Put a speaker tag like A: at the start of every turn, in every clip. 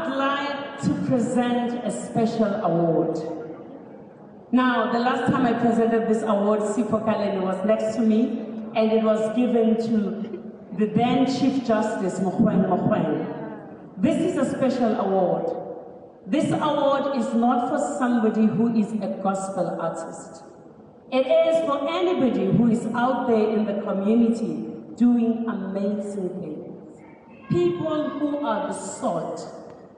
A: would like to present a special award. Now, the last time I presented this award, Sipho Kaleni was next to me, and it was given to the then Chief Justice, Mogoeng. This is a special award. This award is not for somebody who is a gospel artist. It is for anybody who is out there in the community doing amazing things. People who are the salt.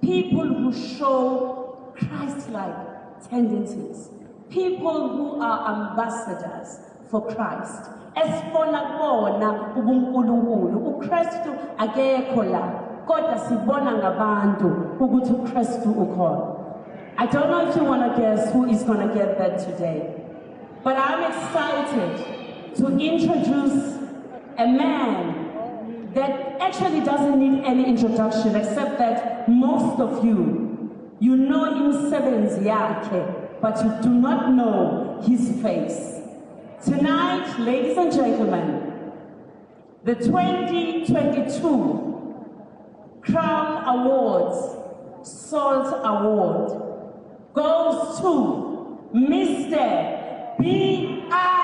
A: People who show Christ-like tendencies. People who are ambassadors for Christ. Esibona bona ubunkulunkulu uKristu akekho la kodwa sibona ngabantu ukuthi uKristu ukhona. I don't know if you want to guess who is going to get that today, but I'm excited to introduce a man that actually doesn't need any introduction except that most of you know imsebenzi yakhe, but you do not know his face. Tonight, ladies and gentlemen, the 2022 Crown Awards Salt Award goes to Mr. B.I.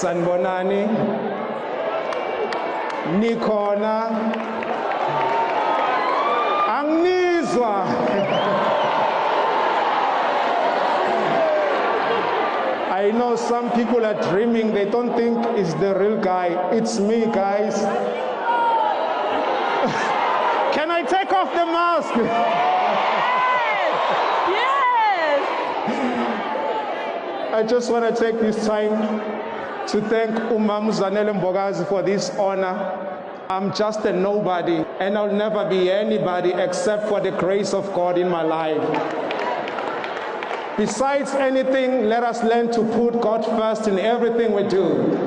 B: Sanbonani, Nikona, Angnizwa. I know some people are dreaming, they don't think it's the real guy. It's me, guys. Can I take off the mask?
C: Yes!
B: I just want to take this time to thank Zanele Mbokazi for this honor. I'm just a nobody, and I'll never be anybody except for the grace of God in my life. Besides anything, let us learn to put God first in everything we do.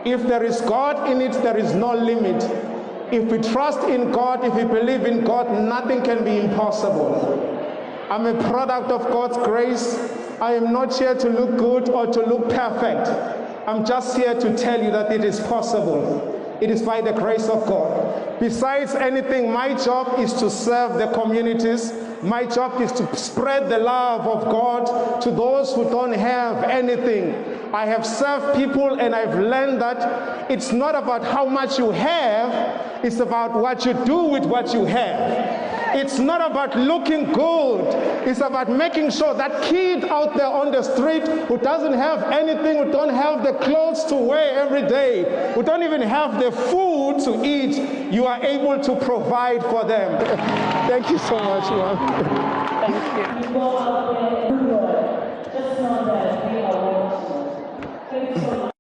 B: If there is God in it, there is no limit. If we trust in God, if we believe in God, nothing can be impossible. I'm a product of God's grace. I am not here to look good or to look perfect. I'm just here to tell you that it is possible. It is by the grace of God. Besides anything, my job is to serve the communities. My job is to spread the love of God to those who don't have anything. I have served people and I've learned that it's not about how much you have, it's about what you do with what you have. It's not about looking good. It's about making sure that kid out there on the street who doesn't have anything, who don't have the clothes to wear every day, who don't even have the food to eat, you are able to provide for them. Thank you so much, Mom.
C: Thank you.
A: Just know that we are watching. Thank you so much.